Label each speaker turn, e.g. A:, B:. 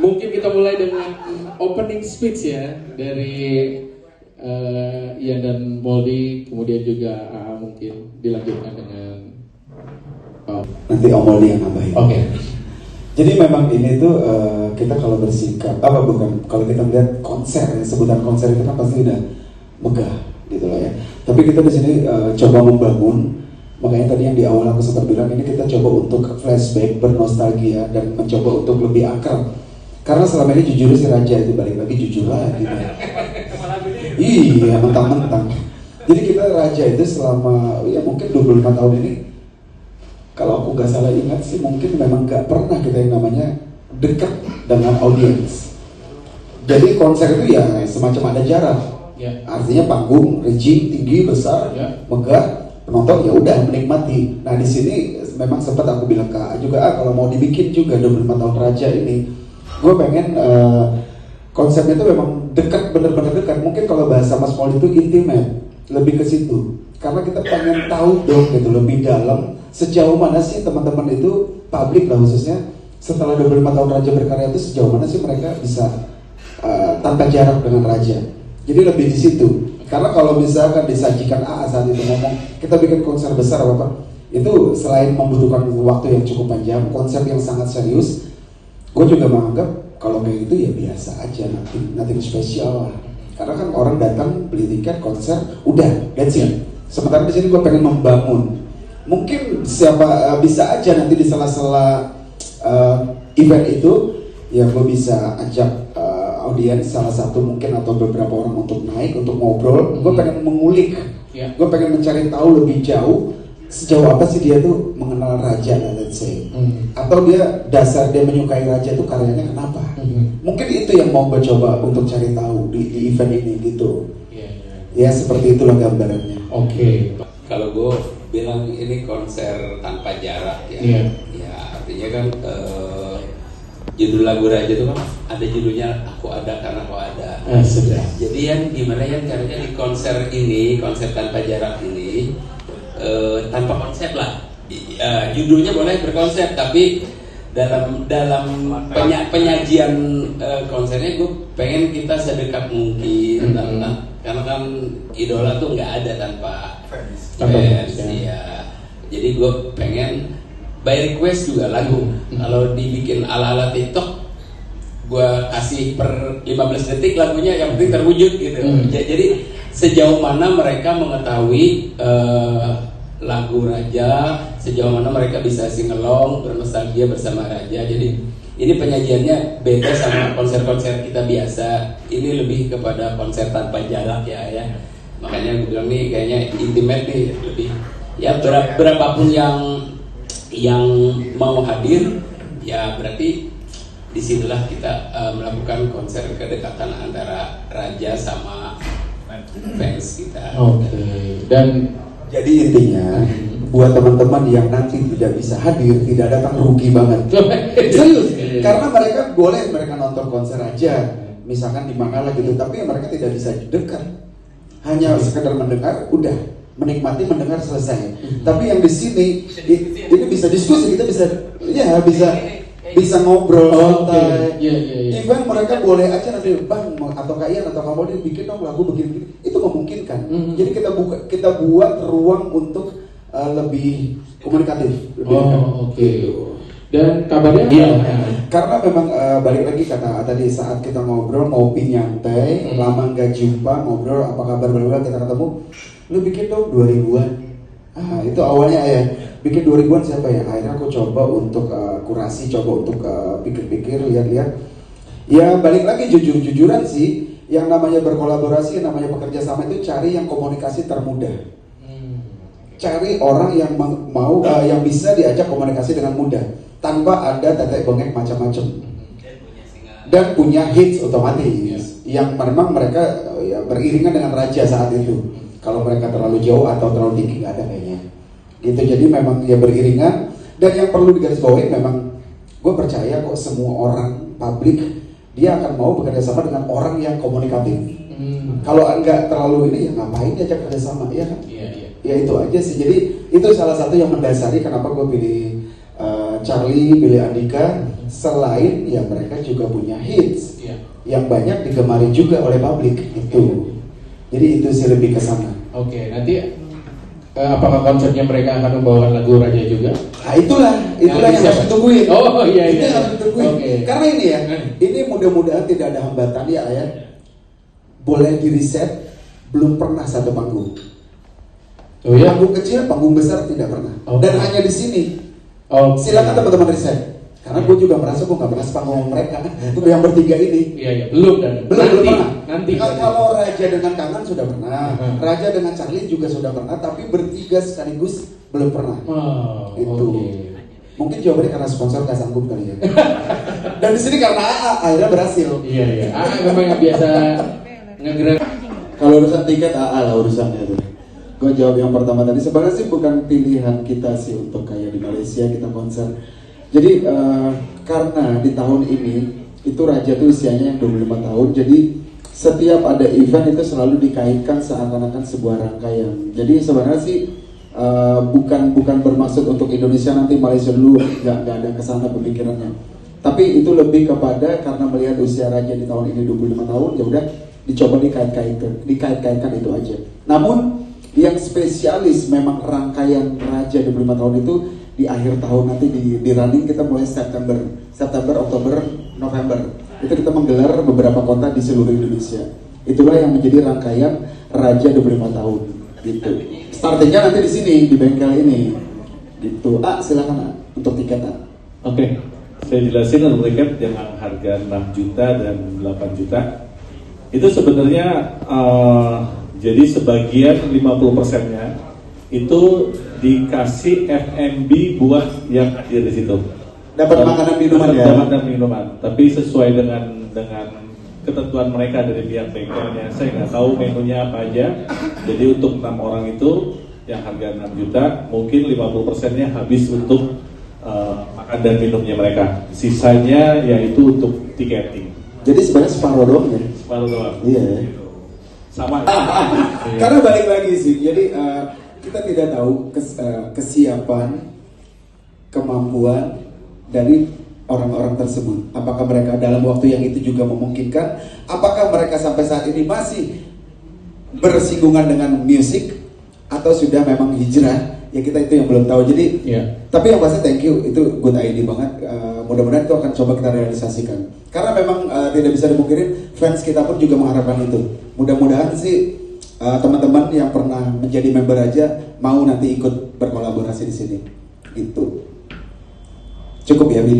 A: Mungkin kita mulai dengan opening speech ya dari Ian dan Moldy, kemudian juga mungkin dilanjutkan dengan
B: nanti Om Moldy yang nambahin.
A: Oke.
B: Jadi memang ini tuh kita kalau bersikap kalau kita melihat konser, sebutan konser itu kan pasti udah megah gitu lah ya. Tapi kita di sini coba membangun, makanya tadi yang di awal aku sempat bilang ini kita coba untuk flashback, bernostalgia dan mencoba untuk lebih akrab. Karena selama ini jujur si Raja itu balik lagi jujur lagi. Iya, mentang-mentang. Jadi kita Raja itu selama ya mungkin 25 tahun ini, kalau aku gak salah ingat sih mungkin memang gak pernah kita yang namanya dekat dengan audiens. Jadi konser itu ya semacam ada jarak. Artinya panggung, rejim tinggi, besar, megah, penonton ya udah menikmati. Nah di sini memang sempat aku bilang ke juga kalau mau dibikin juga 25 tahun Raja ini, gue pengen konsepnya itu memang dekat, bener-bener dekat. Mungkin kalau bahasa Mas Paul itu intimate, lebih ke situ. Karena kita pengen tahu dong gitu lebih dalam sejauh mana sih teman-teman itu publik lah khususnya setelah 25 tahun Raja berkarya itu sejauh mana sih mereka bisa tanpa jarak dengan Raja. Jadi lebih di situ. Karena kalau misalkan disajikan saat itu ngomong kita bikin konser besar apa itu selain membutuhkan waktu yang cukup panjang, konsep yang sangat serius, gue juga menganggap kalau kayak gitu ya biasa aja, nothing spesial lah. Karena kan orang datang beli tiket konser, udah that's it. Sementara di sini gue pengen membangun. Mungkin siapa bisa aja nanti di sela-sela event itu ya gue bisa ajak audiens salah satu mungkin atau beberapa orang untuk naik untuk ngobrol. Gue pengen mengulik, gue pengen mencari tahu lebih jauh sejauh apa sih dia tuh mengenal Raja, let's say. Atau dia dasar dia menyukai Raja tuh karyanya kenapa? Mungkin itu yang mau gue coba untuk cari tahu di event ini gitu. Ya seperti itulah gambarannya.
A: Oke.
C: Kalau gue bilang ini konser tanpa jarak ya. Ya artinya kan judul lagu Raja itu kan ada judulnya Aku Ada Karena Kau Ada.
A: Sudah.
C: Jadi yang gimana yang caranya di konser ini, konser tanpa jarak ini tanpa konsep lah. Judulnya boleh berkonsep tapi dalam penyajian konsernya gue pengen kita sedekat mungkin karena kan idola tuh nggak ada tanpa fans ya. Jadi gue pengen by request juga lagu. Kalau dibikin ala-ala TikTok gue kasih per 15 detik lagunya yang penting terwujud gitu. Jadi sejauh mana mereka mengetahui lagu Raja, sejauh mana mereka bisa singelong, bernostalgia bersama Raja. Jadi ini penyajiannya beda sama konser-konser kita biasa. Ini lebih kepada konser tanpa jarak ya. Makanya gue bilang nih kayaknya intimate nih lebih. Ya berapapun yang mau hadir, ya berarti disinilah kita melakukan konser kedekatan antara Raja sama fans kita.
A: Oke. Dan
B: jadi intinya buat teman-teman yang nanti tidak bisa hadir, tidak datang rugi banget. Serius, karena mereka boleh mereka nonton konser aja, misalkan di mana lah gitu, tapi mereka tidak bisa dekat. Hanya sekedar mendengar, udah menikmati mendengar selesai. Tapi yang di sini ini bisa diskusi, kita bisa ngobrol santai. Even mereka boleh aja nanti Bang atau Kaian atau kamu dia bikin dong lagu begini, itu memungkinkan. Jadi kita buat ruang untuk lebih komunikatif.
A: Oke. Dan kabarnya
B: karena memang balik lagi kata tadi saat kita ngobrol ngopi nyantai, lama nggak jumpa ngobrol apa kabar bla kita ketemu, lu bikin dong 2000-an. Itu awalnya ya. Bikin 2000-an siapa ya? Akhirnya aku coba untuk kurasi, coba untuk pikir-pikir, lihat-lihat. Ya balik lagi jujur-jujuran sih. Yang namanya berkolaborasi, yang namanya bekerja sama itu cari yang komunikasi termudah. Cari orang yang mau, yang bisa diajak komunikasi dengan mudah, tanpa ada tetek bengek macam-macam. Dan punya hits otomatis, yang memang mereka ya, beriringan dengan Raja saat itu. Kalau mereka terlalu jauh atau terlalu tinggi nggak ada kayaknya. Gitu, jadi memang ya beriringan. Dan yang perlu digarisbawahi memang gue percaya kok semua orang publik dia akan mau bekerja sama dengan orang yang komunikatif. Kalau enggak terlalu ini ya ngapain diajak kerja sama ya kan? Ya itu aja sih. Jadi itu salah satu yang mendasari kenapa gue pilih Charlie, pilih Andika selain ya mereka juga punya hits
A: Iya.
B: yang banyak digemari juga oleh publik itu. Jadi itu sih lebih ke sana.
A: Oke, nanti apakah konsernya mereka akan membawakan lagu Raja juga?
B: Nah itulah yang harus ditungguin.
A: Oh iya
B: Itu
A: iya.
B: yang harus ditungguin.
A: Oke.
B: Karena ini ya, ini mudah-mudahan tidak ada hambatan ya ayah. Boleh di reset, belum pernah satu panggung.
A: Oh ya.
B: Panggung kecil, panggung besar tidak pernah.
A: Oke.
B: Dan hanya di sini.
A: Oh.
B: Silakan teman-teman riset. Karena gue juga merasa gue gak pernah sepanggung mereka. Itu yang bertiga ini.
A: Iya iya. Belum dan.
B: Belum pernah.
A: Nanti.
B: Kalau Raja dengan Kangen sudah pernah.
A: Hmm.
B: Raja dengan Charlie juga sudah pernah. Tapi bertiga sekaligus belum pernah.
A: Oh.
B: Itu.
A: Oke.
B: Mungkin jawabannya karena sponsor gak sanggup kali ya. Dan di sini karena AA akhirnya berhasil.
A: Iya iya. Memang yang biasa ngegerak.
B: Kalau urusan tiket AA lah urusannya tuh. Gue jawab yang pertama tadi. Sebenarnya sih bukan pilihan kita sih untuk kayak di Malaysia kita konser. Jadi karena di tahun ini itu Raja tuh usianya yang 25 tahun. Jadi setiap ada event itu selalu dikaitkan seakan-akan sebuah rangkaian. Jadi sebenarnya sih bukan bermaksud untuk Indonesia nanti Malaysia dulu, nggak ada kesana pemikirannya. Tapi itu lebih kepada karena melihat usia Raja di tahun ini 25 tahun, ya udah dicoba dikait-kaitkan itu aja. Namun yang spesialis memang rangkaian Raja 25 tahun itu di akhir tahun nanti di running kita mulai September, Oktober, November. Itu kita menggelar beberapa kota di seluruh Indonesia. Itulah yang menjadi rangkaian Raja 25 tahun gitu. Startingnya nanti di sini di bengkel ini. Gitu. Silakan untuk tiket.
D: Oke. Saya jelasin untuk tiket dengan harga 6 juta dan 8 juta. Itu sebenarnya jadi sebagian 50%-nya itu dikasih F&B buat yang hadir di situ.
B: Dapat makanan minuman ya.
D: Dapat minuman, tapi sesuai dengan ketentuan mereka dari pihak bengkelnya. Saya nggak tahu menunya apa aja. Jadi untuk 6 orang itu yang harga 6 juta, mungkin 50%-nya habis untuk makan dan minumnya mereka. Sisanya yaitu untuk tiketing.
B: Jadi sebenarnya separuh doang ya.
D: Separuh doang.
B: Iya.
D: Sama.
B: Karena balik lagi sih. Jadi kita tidak tahu kesiapan, kemampuan dari orang-orang tersebut. Apakah mereka dalam waktu yang itu juga memungkinkan? Apakah mereka sampai saat ini masih bersinggungan dengan musik atau sudah memang hijrah? Ya kita itu yang belum tahu. Jadi, tapi yang pasti thank you, itu good idea banget. Mudah-mudahan itu akan coba kita realisasikan. Karena memang tidak bisa dimungkinin, fans kita pun juga mengharapkan itu. Mudah-mudahan sih teman-teman yang pernah menjadi member aja mau nanti ikut berkolaborasi di sini. Gitu. Cukup ya, Billy.